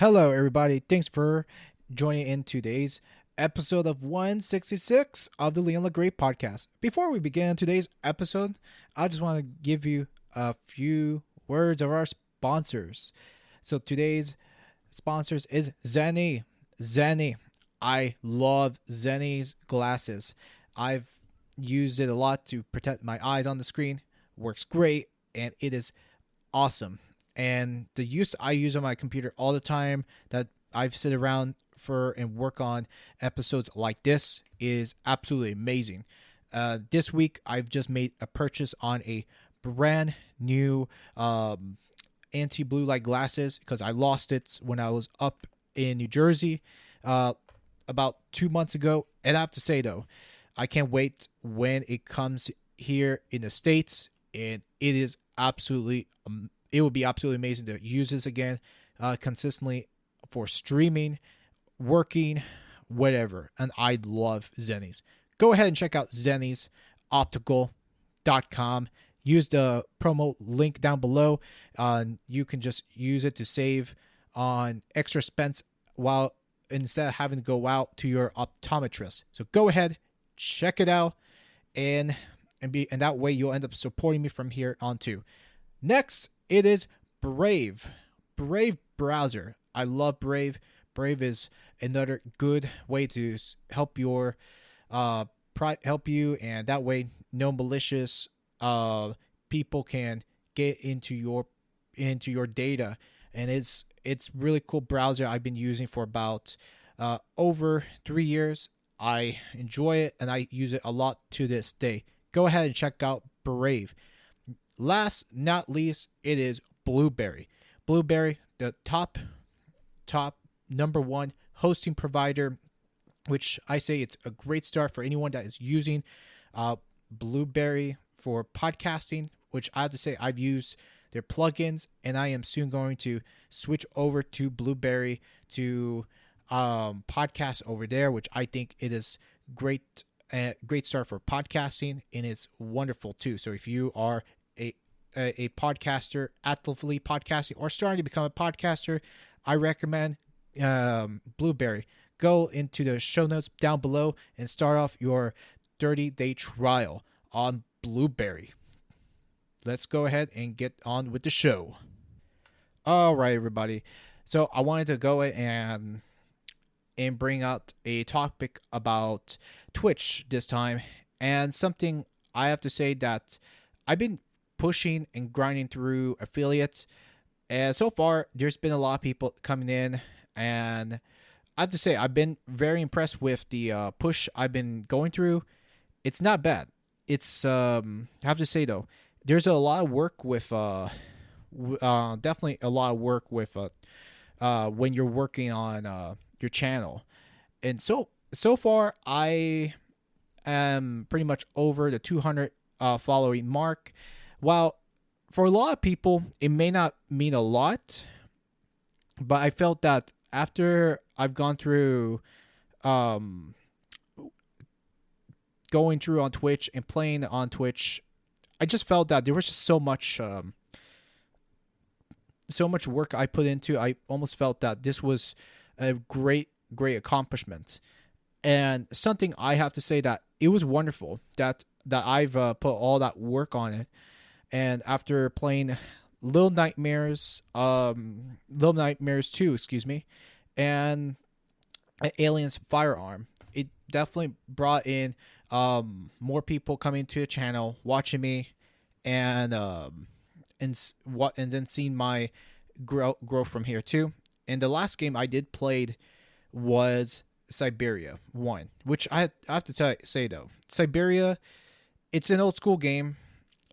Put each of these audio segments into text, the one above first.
Hello, everybody. Thanks for joining in today's episode of 166 of the Leon LeGray podcast. Before we begin today's episode, I just want to give you a few words of our sponsors. So today's sponsors is Zenni. Zenni. I love Zenni's glasses. I've used it a lot to protect my eyes on the screen. Works great, and it is awesome. And the use I use on my computer all the time that I've sit around for and work on episodes like this is absolutely amazing. This week I've just made a purchase on a brand new anti-blue light glasses because I lost it when I was up in New Jersey about 2 months ago. And I have to say though, I can't wait when it comes here in the States, and it is absolutely it would be absolutely amazing to use this again consistently for streaming, working, whatever. And I love Zennies. Go ahead and check out zenniesoptical.com. Use the promo link down below. You can just use it to save on extra expense while instead of having to go out to your optometrist. So go ahead, check it out, and that way you'll end up supporting me from here on too. Next, it is Brave. Brave browser. I love Brave. Brave is another good way to help help you, and that way no malicious people can get into your data. And it's really cool browser I've been using for about over 3 years. I enjoy it and I use it a lot to this day. Go ahead and check out Brave. Last not least, it is Blueberry. Blueberry, the top number one hosting provider, which I say it's a great start for anyone that is using Blueberry for podcasting, which I have to say I've used their plugins, and I am soon going to switch over to Blueberry to podcast over there, which I think it is great. Great start for podcasting, and it's wonderful too. So if you are a podcaster, actively podcasting, or starting to become a podcaster, I recommend Blueberry. Go into the show notes down below and start off your 30-day trial on Blueberry. Let's go ahead and get on with the show. All right, everybody. So I wanted to go and bring out a topic about Twitch this time, and something I have to say that I've been pushing and grinding through affiliates, and so far there's been a lot of people coming in, and I have to say I've been very impressed with the push I've been going through. It's not bad. It's I have to say though, there's a lot of work with definitely a lot of work with when you're working on your channel. And so far I am pretty much over the 200 following mark. While for a lot of people it may not mean a lot, but I felt that after I've gone through going through on Twitch and playing on Twitch, I just felt that there was just so much work I put into. I almost felt that this was a great accomplishment, and something I have to say that it was wonderful that I've put all that work on it. And after playing Little Nightmares 2, excuse me, and Aliens Firearm, it definitely brought in more people coming to the channel, watching me, and then seeing my grow from here too. And the last game I did played was Syberia 1, which I have to say though, Syberia, it's an old school game.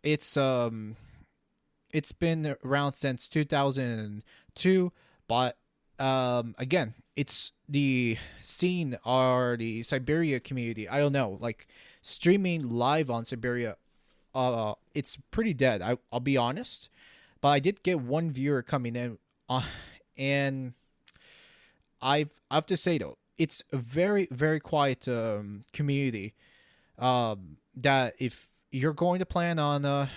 It's been around since 2002, but again, it's the scene or the Syberia community. I don't know, like streaming live on Syberia, it's pretty dead. I'll be honest, but I did get one viewer coming in, and I have to say though, it's a very very quiet community. That if you're going to plan on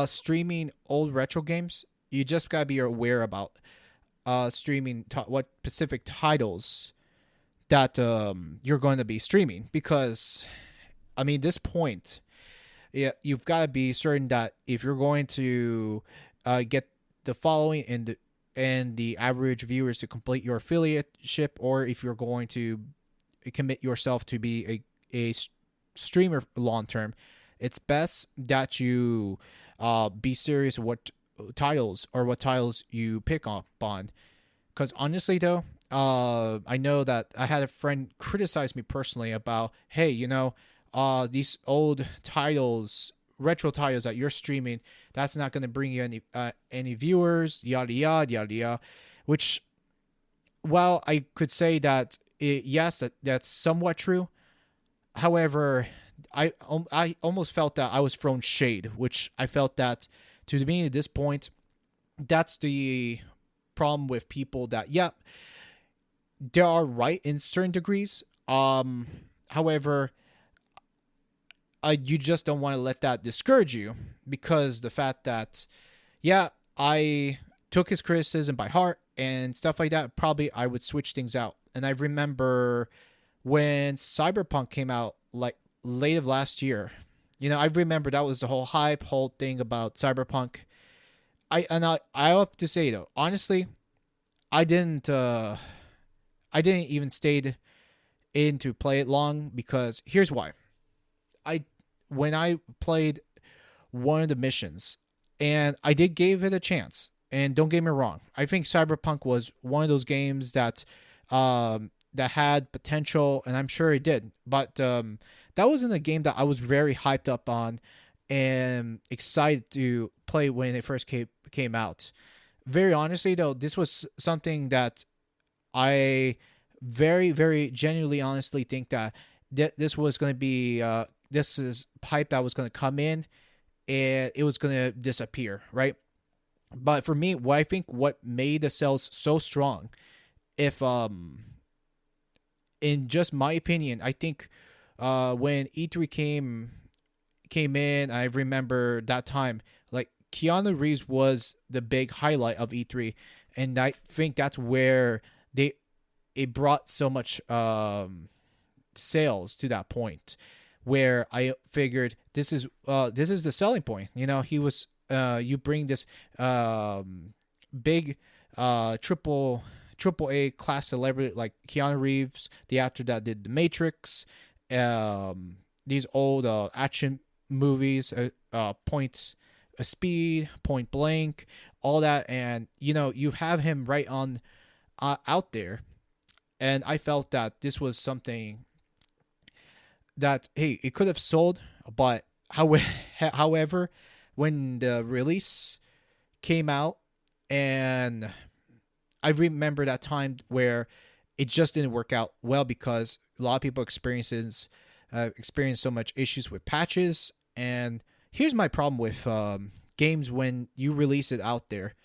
streaming old retro games, you just gotta be aware about streaming what specific titles that you're going to be streaming, because I mean, this point, yeah, you've got to be certain that if you're going to get the following and the average viewers to complete your affiliateship, or if you're going to commit yourself to be a streamer long term, it's best that you be serious what titles you pick up on. Because honestly, though, I know that I had a friend criticize me personally about, hey, these old titles, retro titles that you're streaming, that's not going to bring you any viewers, yada yada yada yada. Which, well, I could say that yes, that's somewhat true. However, I almost felt that I was thrown shade, which I felt that to me at this point, that's the problem with people that, yeah, they are right in certain degrees. However, you just don't want to let that discourage you, because the fact that, yeah, I took his criticism by heart and stuff like that, probably I would switch things out. And I remember when Cyberpunk came out, like late of last year, I remember that was the whole hype, whole thing about Cyberpunk. I have to say though, honestly, I didn't even stay in to play it long, because here's why. When I played one of the missions, and I did give it a chance, and don't get me wrong, I think Cyberpunk was one of those games that had potential, and I'm sure it did. But that wasn't a game that I was very hyped up on and excited to play when it first came out. Very honestly, though, this was something that I very, very genuinely, honestly think that this was going to be this is hype that was going to come in and it was going to disappear, right? But for me, what I think what made the sales so strong, if in just my opinion, I think when E3 came in, I remember that time, like Keanu Reeves was the big highlight of E3, and I think that's where it brought so much sales to that point, where I figured this is the selling point. He was you bring this big triple A class celebrity like Keanu Reeves, the actor that did The Matrix, these old action movies, Speed, Point Blank, all that, and you have him right on out there, and I felt that this was something that, hey, it could have sold, but however, when the release came out, and I remember that time where it just didn't work out well, because a lot of people experience so much issues with patches. And here's my problem with games when you release it out there,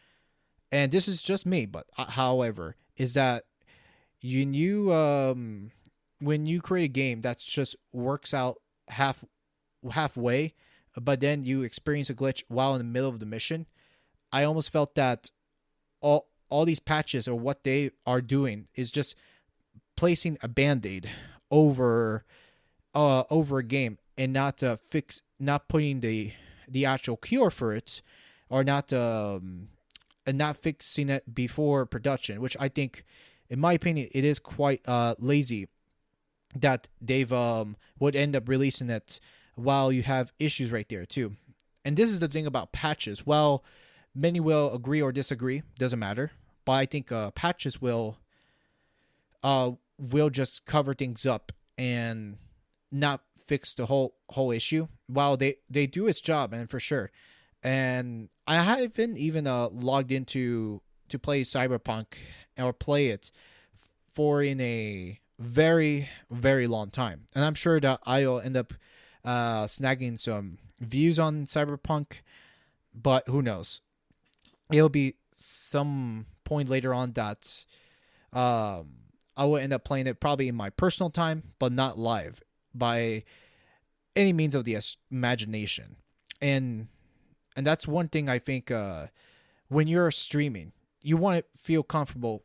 and this is just me, but however, is that when you create a game that's just works out halfway, but then you experience a glitch while in the middle of the mission, I almost felt that all these patches, or what they are doing, is just placing a band-aid over a game, and not putting the actual cure for it, or not and not fixing it before production, which I think, in my opinion, it is quite lazy that they've would end up releasing it while you have issues right there too. And this is the thing about patches. Well, many will agree or disagree, doesn't matter, but I think patches will just cover things up and not fix the whole issue, while they do its job, and for sure. And I haven't even logged into to play Cyberpunk or play it for in a very, very long time, and I'm sure that I'll end up snagging some views on Cyberpunk, but who knows? It'll be some point later on that I will end up playing it, probably in my personal time, but not live by any means of the imagination. And that's one thing I think when you're streaming, you want to feel comfortable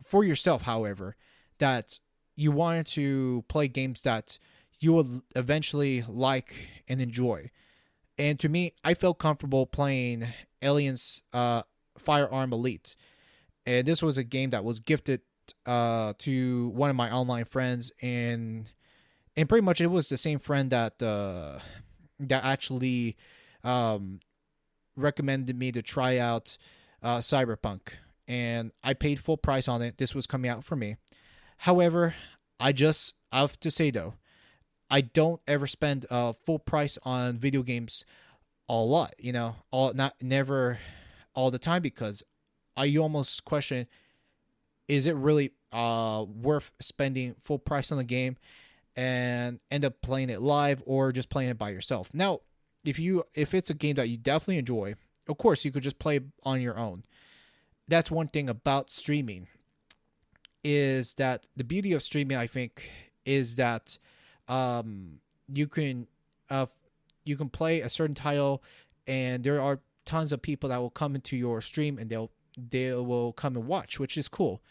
for yourself, however, that you wanted to play games that you will eventually like and enjoy. And to me, I felt comfortable playing Aliens Firearm Elite. And this was a game that was gifted to one of my online friends, and pretty much it was the same friend that actually um, recommended me to try out Cyberpunk, and I paid full price on it. This was coming out for me. However, I have to say though, I don't ever spend full price on video games a lot. All not never all the time, because I almost question, is it really worth spending full price on the game and end up playing it live or just playing it by yourself. Now, if it's a game that you definitely enjoy, of course you could just play on your own. That's one thing about streaming, is that the beauty of streaming, I think, is that you can you can play a certain title, and there are tons of people that will come into your stream and they will come and watch, which is cool.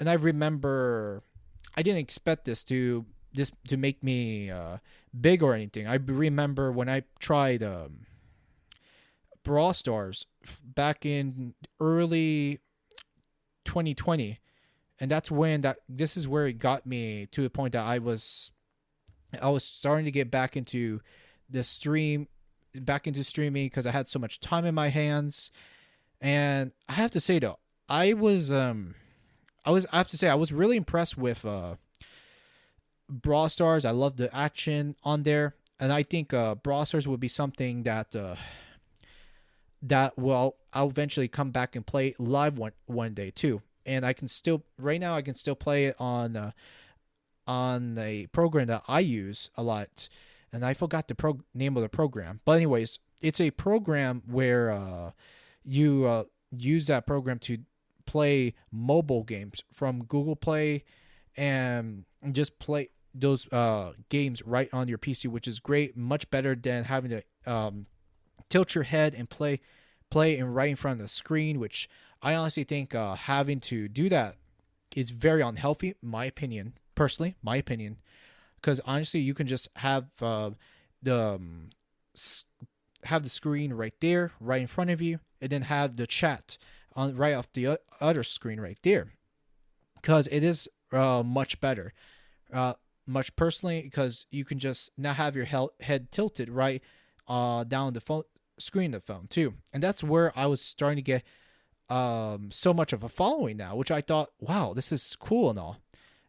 And I remember I didn't expect this to make me big or anything. I remember when I tried Brawl Stars back in early 2020, and that's when this is where it got me to the point that I was starting to get back into streaming, because I had so much time in my hands. And I have to say though, I have to say I was really impressed with Brawl Stars. I love the action on there, and I think Brawl Stars would be something that I'll eventually come back and play live one day too. And I can still play it on a program that I use a lot, and I forgot the name of the program. But anyways, it's a program where you use that program to play mobile games from Google Play, and just play those games right on your PC, which is great, much better than having to tilt your head and play and right in front of the screen, which I honestly think having to do that is very unhealthy, my opinion, personally, my opinion, because honestly, you can just have the screen right there, right in front of you, and then have the chat on right off the other screen right there, because it is much better, much personally, because you can just not have your head tilted right down the phone screen of the phone too. And that's where I was starting to get so much of a following now, which I thought, wow, this is cool and all.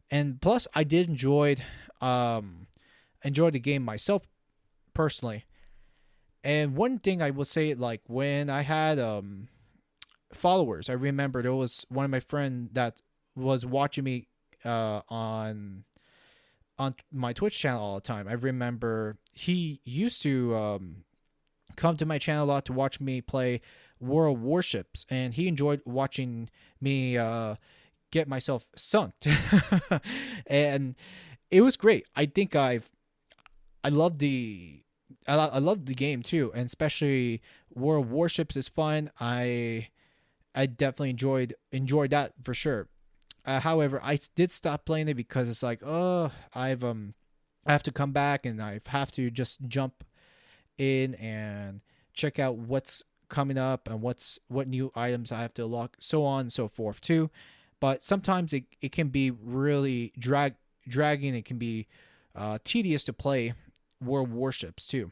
And plus, I did enjoy the game myself personally. And one thing I will say, like when I had followers, I remember there was one of my friends that was watching me on my Twitch channel all the time. I remember he used to come to my channel a lot to watch me play World Warships, and he enjoyed watching me get myself sunked. And it was great. I think I love the game too, and especially World Warships is fun. I definitely enjoyed that for sure. However, I did stop playing it because it's like, oh, I have to come back and I have to just jump in and check out what's coming up and what new items I have to unlock, so on and so forth too. But sometimes it can be really dragging. It can be tedious to play World Warships too.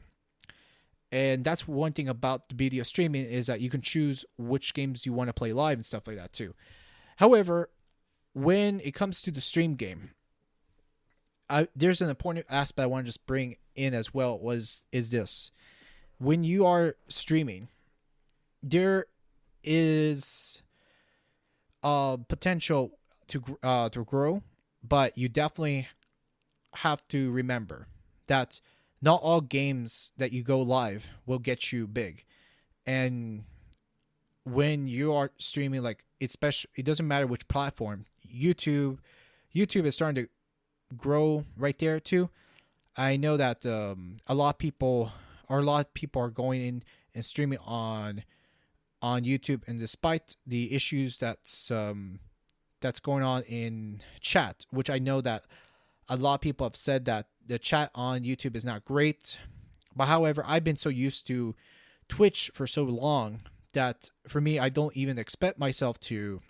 And that's one thing about the beauty of streaming, is that you can choose which games you want to play live and stuff like that too. However, when it comes to the stream game, there's an important aspect I want to just bring in as well. Is this: when you are streaming, there is potential to grow, but you definitely have to remember that not all games that you go live will get you big. And when you are streaming, like it doesn't matter which platform. YouTube is starting to grow right there too. I know that a lot of people are going in and streaming on on YouTube, and despite the issues that's going on in chat, which I know that a lot of people have said that the chat on YouTube is not great. But however, I've been so used to Twitch for so long that for me, I don't even expect myself to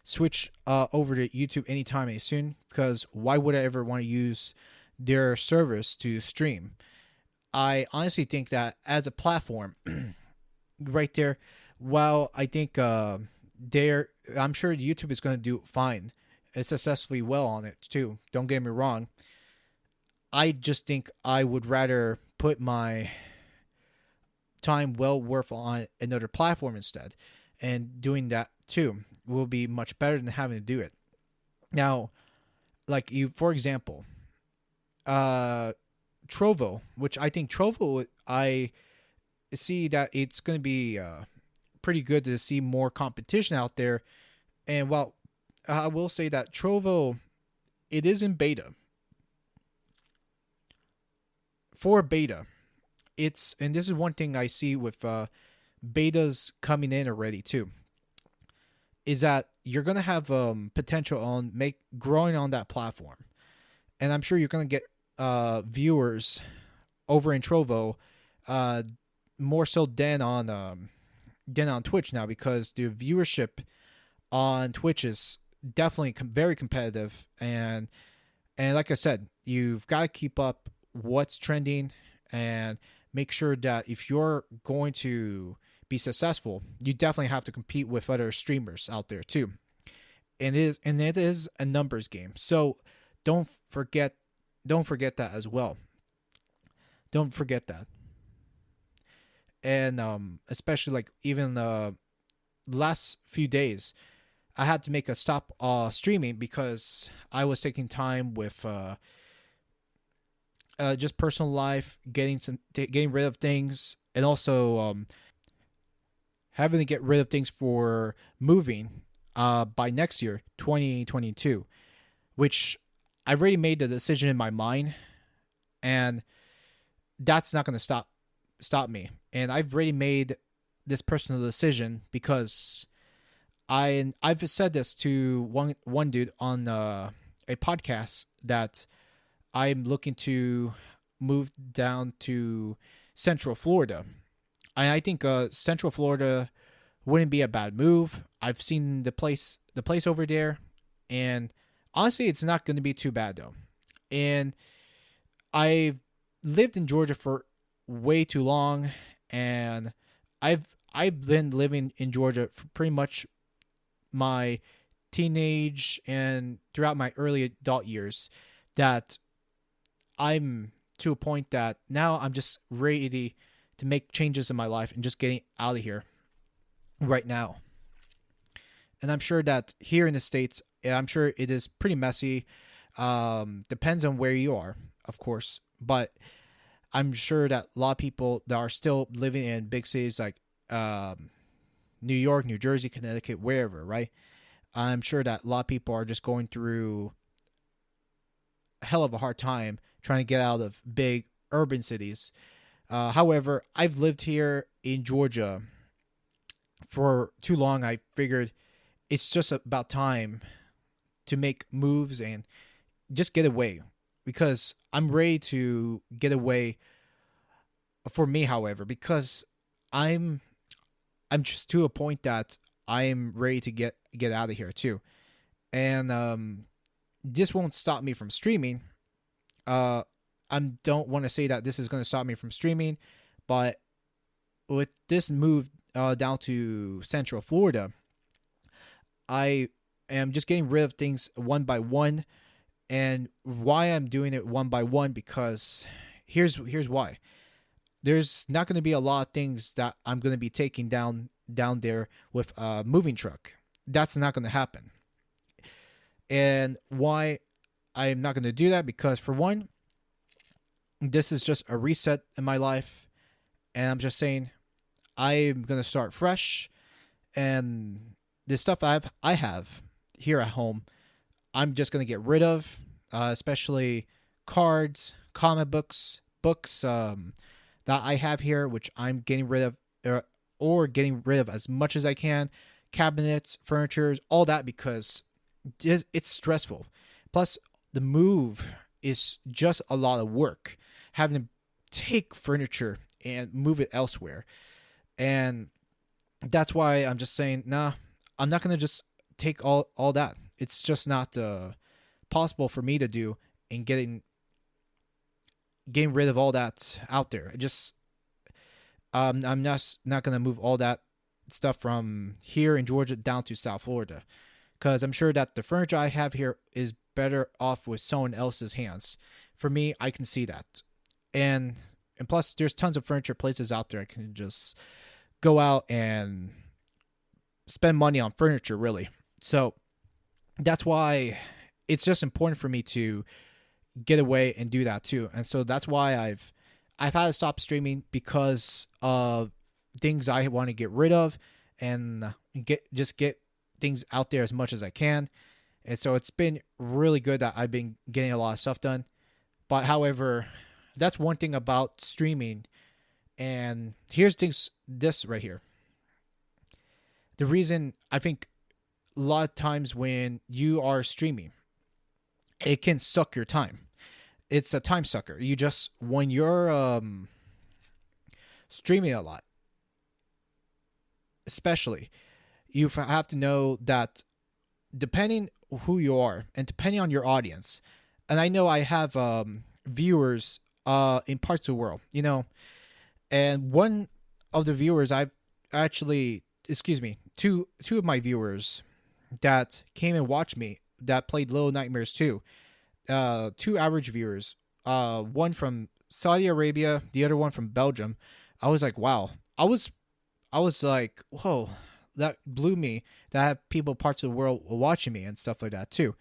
switch over to YouTube anytime soon, because why would I ever want to use their service to stream? I honestly think that as a platform, right there, while I think I'm sure YouTube is going to do fine, successfully well on it too. Don't get me wrong. I just think I would rather put my time well worth on another platform instead, and doing that too will be much better than having to do it. Now, like you, for example, Trovo, which I think Trovo, I see that it's going to be pretty good to see more competition out there. And while I will say that Trovo, it is in beta. For beta, and this is one thing I see with betas coming in already too, is that you're going to have potential on growing on that platform. And I'm sure you're going to get viewers over in Trovo more so than on Twitch now, because the viewership on Twitch is definitely very competitive, and like I said, you've got to keep up what's trending and make sure that if you're going to be successful, you definitely have to compete with other streamers out there too. And it is a numbers game, so don't forget that as well. Don't forget that. And especially like even the last few days, I had to make a stop streaming because I was taking time with just personal life, getting rid of things, and also having to get rid of things for moving by next year, 2022, which I've already made the decision in my mind, and that's not going to stop me. And I've already made this personal decision because I've said this to one dude on a podcast that I'm looking to move down to Central Florida. I think Central Florida wouldn't be a bad move. I've seen the place over there, and honestly, it's not going to be too bad though. And I've lived in Georgia for way too long, and I've been living in Georgia for pretty much my teenage and throughout my early adult years, that I'm to a point that now I'm just ready to make changes in my life and just getting out of here right now. And I'm sure that here in the States, I'm sure it is pretty messy. Depends on where you are, of course. But I'm sure that a lot of people that are still living in big cities like New York, New Jersey, Connecticut, wherever, right? I'm sure that a lot of people are just going through a hell of a hard time trying to get out of big urban cities. However, I've lived here in Georgia for too long. I figured it's just about time to make moves and just get away, because I'm ready to get away. For me, however, because I'm just to a point that I am ready to get out of here too. And this won't stop me from streaming. I don't want to say that this is going to stop me from streaming, but with this move down to Central Florida, I am just getting rid of things one by one. And why I'm doing it one by one, because here's why. There's not going to be a lot of things that I'm going to be taking down there with a moving truck. That's not going to happen. And why I'm not going to do that, because for one, this is just a reset in my life, and I'm just saying I'm going to start fresh, and the stuff I have here at home, I'm just going to get rid of, especially cards, comic books that I have here, which I'm getting rid of or getting rid of as much as I can, cabinets, furniture, all that, because it's stressful. Plus, the move is just a lot of work, having to take furniture and move it elsewhere. And that's why I'm just saying, nah, I'm not gonna just take all that. It's just not possible for me to do in getting rid of all that out there. I'm not gonna move all that stuff from here in Georgia down to South Florida, because I'm sure that the furniture I have here is better off with someone else's hands. For me, I can see that, and plus, there's tons of furniture places out there I can just go out and spend money on furniture, really. So that's why it's just important for me to get away and do that too. And so that's why I've had to stop streaming, because of things I want to get rid of and get things out there as much as I can. And so it's been really good that I've been getting a lot of stuff done. But however, that's one thing about streaming. And here's this right here. The reason I think a lot of times when you are streaming, it can suck your time. It's a time sucker. When you're streaming a lot, especially, you have to know that depending who you are and depending on your audience, and I know I have viewers in parts of the world, and one of the viewers two of my viewers that came and watched me that played Little Nightmares 2, two average viewers, one from Saudi Arabia, the other one from Belgium. I was like, wow. I was like, whoa, that blew me that I have people parts of the world watching me and stuff like that too.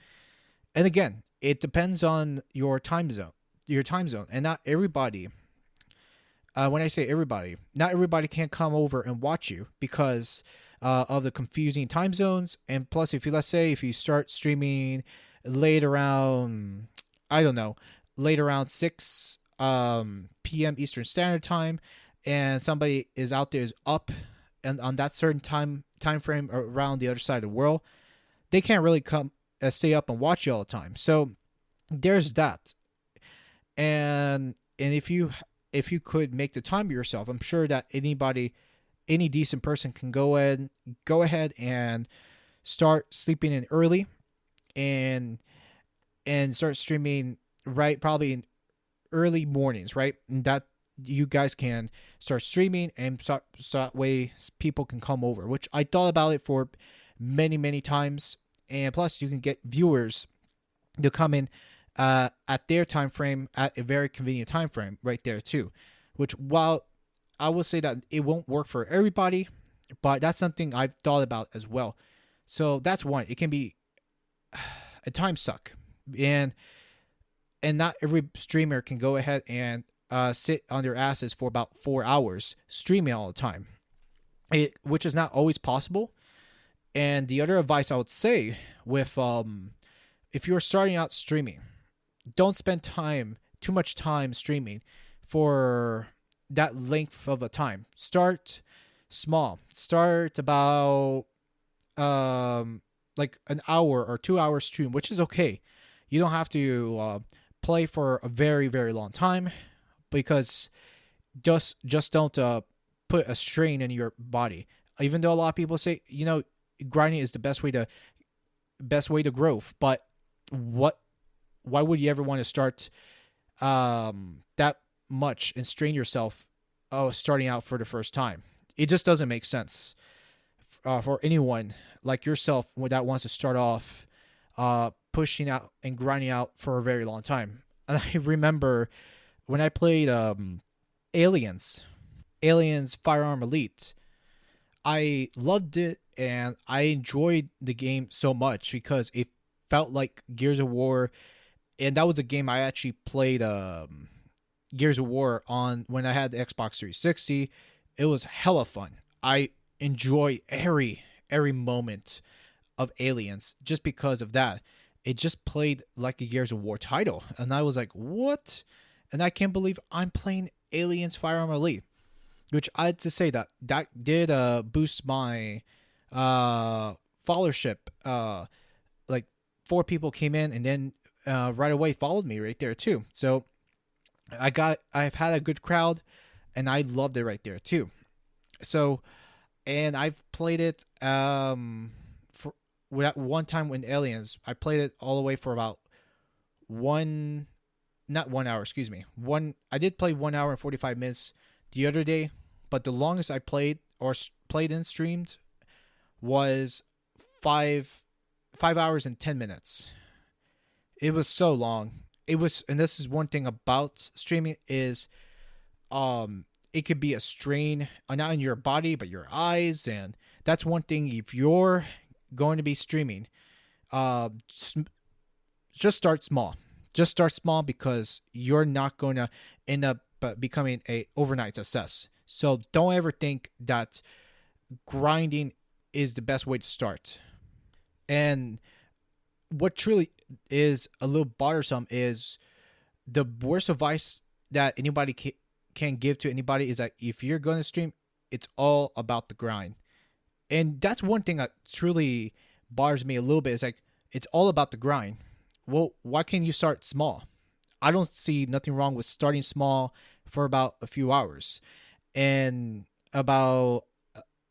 And again, it depends on your time zone, and not everybody. When I say everybody, not everybody can come over and watch you because of the confusing time zones. And plus, let's say if you start streaming late around, I don't know, late around 6 p.m. Eastern Standard Time, and somebody is out there is up and on that certain time frame around the other side of the world, they can't really come stay up and watch you all the time. So there's that. And if you could make the time for yourself, I'm sure that any decent person can go ahead and start sleeping in early and start streaming probably in early mornings, right? And that you guys can start streaming, and so that way people can come over, which I thought about it for many, many times. And plus, you can get viewers to come in at their time frame, at a very convenient time frame right there too, which, while I will say that it won't work for everybody, but that's something I've thought about as well. So that's one. It can be a time suck, and not every streamer can go ahead and sit on their asses for about 4 hours streaming all the time, which is not always possible. And the other advice I would say with if you're starting out streaming, don't spend too much time streaming for that length of a time. Start small. Start about like an hour or 2 hour stream, which is okay. You don't have to play for a very, very long time, because just don't put a strain in your body. Even though a lot of people say, grinding is the best way to grow, but why would you ever want to start that much and strain yourself starting out for the first time? It just doesn't make sense for anyone like yourself that wants to start off pushing out and grinding out for a very long time. And I remember when I played Aliens Firearm Elite, I loved it and I enjoyed the game so much because it felt like Gears of War. And that was a game I actually played Gears of War on when I had the Xbox 360. It was hella fun. I enjoy every moment of Aliens just because of that. It just played like a Gears of War title. And I was like, what? And I can't believe I'm playing Aliens Firearm Elite. which I had to say that did boost my followership. Like 4 people came in and then right away followed me right there too. So I've had a good crowd, and I loved it right there too. So, and I've played it for at one time when Aliens. I played it all the way for about one, not 1 hour, excuse me. I did play 1 hour and 45 minutes the other day, but the longest I played or played and streamed was 5 hours and 10 minutes. It was so long. It was, and this is one thing about streaming is, it could be a strain, not on your body but your eyes, and that's one thing. If you're going to be streaming, just start small. Just start small, because you're not going to end up becoming a overnight success. So don't ever think that grinding is the best way to start. And what truly is a little bothersome is the worst advice that anybody can give to anybody is that if you're going to stream, it's all about the grind. And that's one thing that truly bothers me a little bit. Is like, it's all about the grind. Well, why can't you start small? I don't see nothing wrong with starting small for about a few hours, and about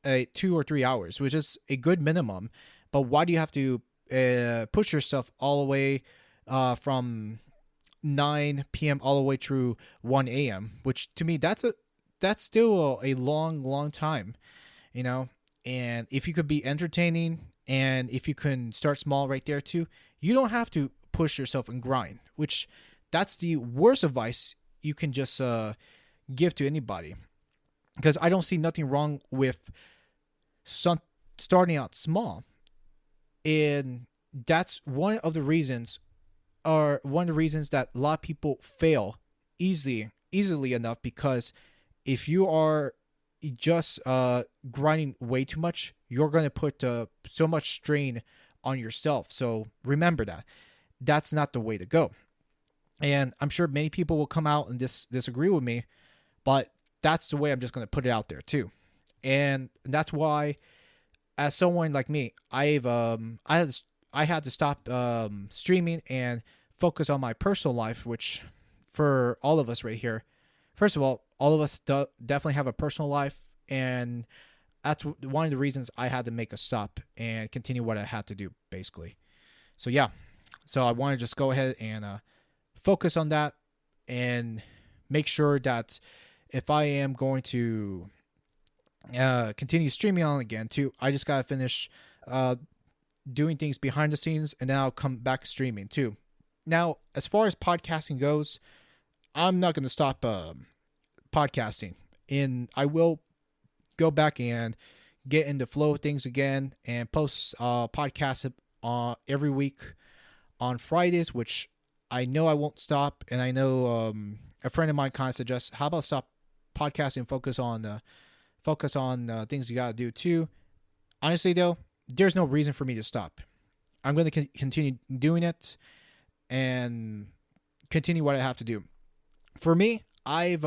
2 or 3 hours, which is a good minimum. But why do you have to push yourself all the way from 9 p.m. all the way through 1 a.m., which to me, that's still a long time, you know? And if you could be entertaining, and if you can start small right there too, you don't have to push yourself and grind, which that's the worst advice you can just give to anybody. Because I don't see nothing wrong with starting out small. And that's one of the reasons that a lot of people fail easily enough, because if you are just grinding way too much, you're going to put so much strain on yourself. So remember that's not the way to go. And I'm sure many people will come out and disagree with me, but that's the way I'm just going to put it out there too. And that's why, as someone like me, I had to stop streaming and focus on my personal life, which for all of us right here, first of all of us definitely have a personal life, and that's one of the reasons I had to make a stop and continue what I had to do, basically. So yeah, so I want to just go ahead and focus on that, and make sure that if I am going to continue streaming on again too, I just gotta finish doing things behind the scenes, and then I'll come back streaming too. Now, as far as podcasting goes, I'm not going to stop podcasting, and I will go back and get into flow of things again and post podcasts every week on Fridays, which I know I won't stop. And I know a friend of mine kind of suggests, how about stop podcasting, focus on things you got to do too. Honestly though, there's no reason for me to stop. I'm going to continue doing it and continue what I have to do. For me, I've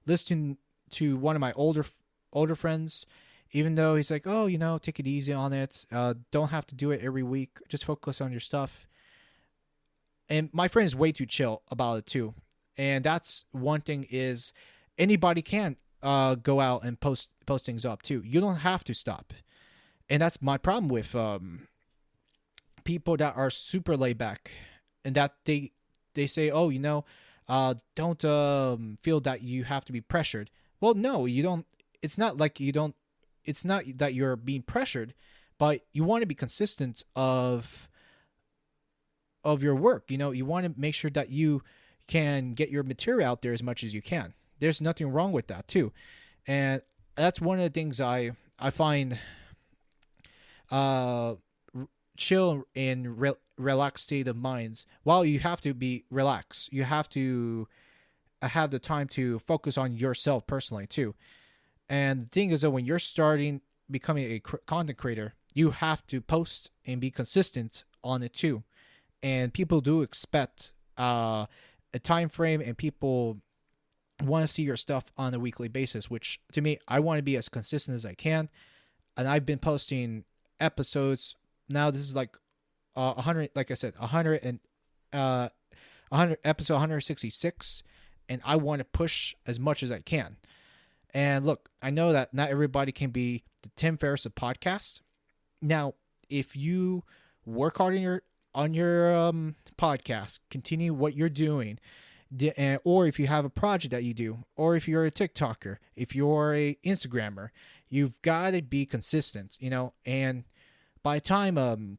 listened to one of my older friends, even though he's like, oh, take it easy on it. Don't have to do it every week. Just focus on your stuff. And my friend is way too chill about it too. And that's one thing, is anybody can go out and post things up too. You don't have to stop. And that's my problem with people that are super laid back, and that they say, oh, don't feel that you have to be pressured. Well, no, you don't. It's not like you don't. It's not that you're being pressured, but you want to be consistent of your work. You want to make sure that you can get your material out there as much as you can. There's nothing wrong with that too, and that's one of the things I find chill and relaxed state of minds. While you have to be relaxed, you have to have the time to focus on yourself personally too. And the thing is that when you're starting becoming a content creator, you have to post and be consistent on it too. And people do expect a time frame, and people want to see your stuff on a weekly basis, which to me, I want to be as consistent as I can. And I've been posting episodes. Now this is like 100, like I said, 100 and 100 episode 166, and I want to push as much as I can. And look, I know that not everybody can be the Tim Ferriss of podcasts. Now, if you work hard on your podcast, continue what you're doing, or if you have a project that you do, or if you're a TikToker, if you're a Instagrammer, you've got to be consistent, and by the time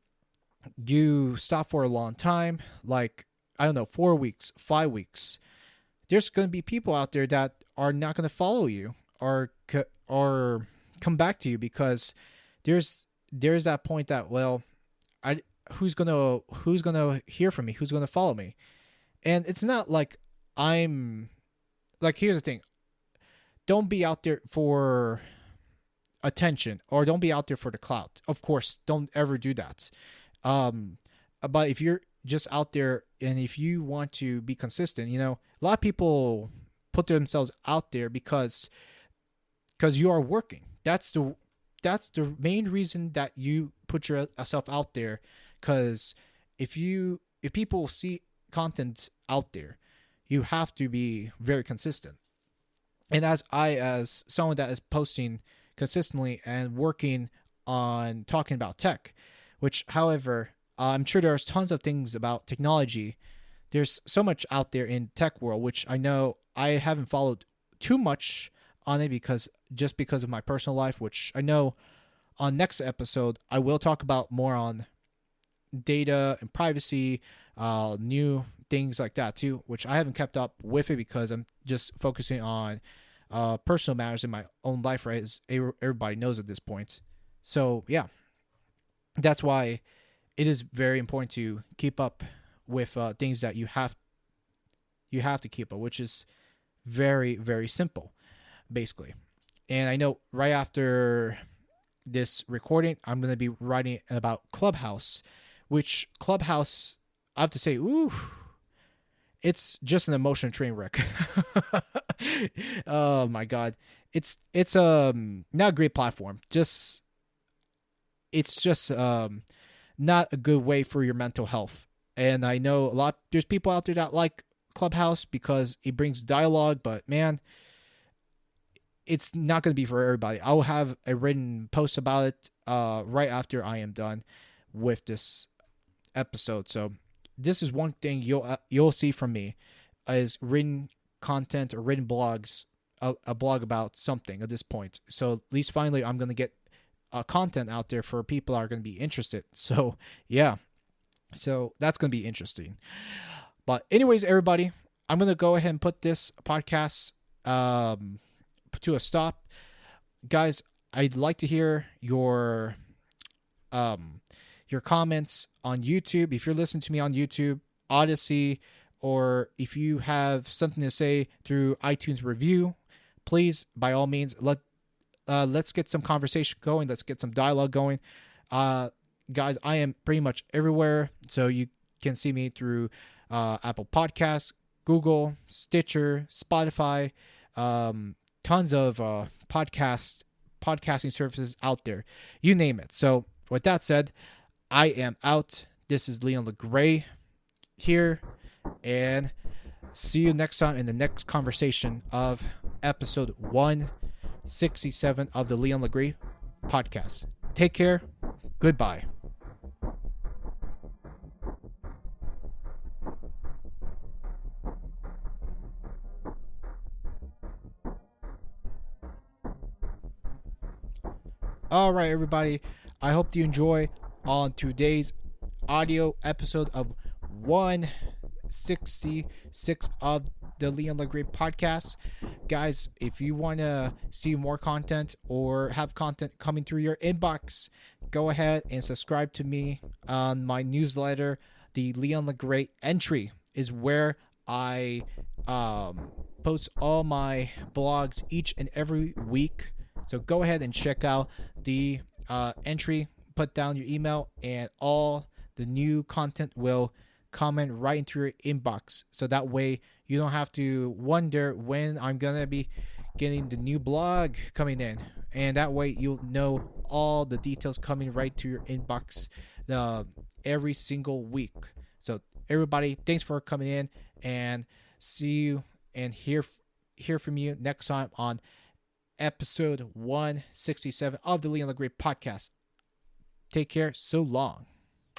you stop for a long time, like, I don't know, 4 weeks, 5 weeks, there's going to be people out there that are not going to follow you or come back to you, because there's that point that, well, who's gonna hear from me? Who's gonna follow me? And it's not like here's the thing. Don't be out there for attention, or don't be out there for the clout. Of course, don't ever do that. But if you're just out there and if you want to be consistent, a lot of people put themselves out there because you are working. That's the main reason that you put yourself out there. Because if people see content out there, you have to be very consistent. And as someone that is posting consistently and working on talking about tech, which, however, I'm sure there's tons of things about technology. There's so much out there in tech world, which I know I haven't followed too much on it because of my personal life, which I know on next episode I will talk about more on data and privacy, new things like that too, which I haven't kept up with it because I'm just focusing on personal matters in my own life, right? As everybody knows at this point. So yeah, that's why it is very important to keep up with things that you have to keep up, which is very, very simple, basically. And I know right after this recording, I'm going to be writing about Clubhouse, which Clubhouse, I have to say, it's just an emotional train wreck. Oh my God. It's not a great platform. It's just not a good way for your mental health. And I know there's people out there that like Clubhouse because it brings dialogue, but man, it's not going to be for everybody. I'll have a written post about it right after I am done with this episode. So this is one thing you'll see from me is written content or written blogs, a blog about something at this point. So at least finally I'm going to get content out there for people that are going to be interested. So yeah, so that's going to be interesting. But anyways, everybody, I'm going to go ahead and put this podcast to a stop. Guys, I'd like to hear your comments on YouTube. If you're listening to me on YouTube, Odyssey, or if you have something to say through iTunes review, please, by all means, let's get some conversation going. Let's get some dialogue going. Guys, I am pretty much everywhere. So you can see me through Apple Podcasts, Google, Stitcher, Spotify, tons of podcasting services out there. You name it. So with that said, I am out. This is Leon LeGray here, and see you next time in the next conversation of episode 167 of the Leon LeGray podcast. Take care. Goodbye. All right, everybody. I hope you enjoy on today's audio episode of 166 of the Leon LeGray podcast. Guys, if you want to see more content or have content coming through your inbox, go ahead and subscribe to me on my newsletter. The Leon LeGray entry is where I post all my blogs each and every week. So go ahead and check out the entry, put down your email, and all the new content will comment right into your inbox. So that way you don't have to wonder when I'm going to be getting the new blog coming in. And that way you'll know all the details coming right to your inbox every single week. So everybody, thanks for coming in, and see you and hear from you next time on episode 167 of the Leon LeGray podcast. Take care. So long.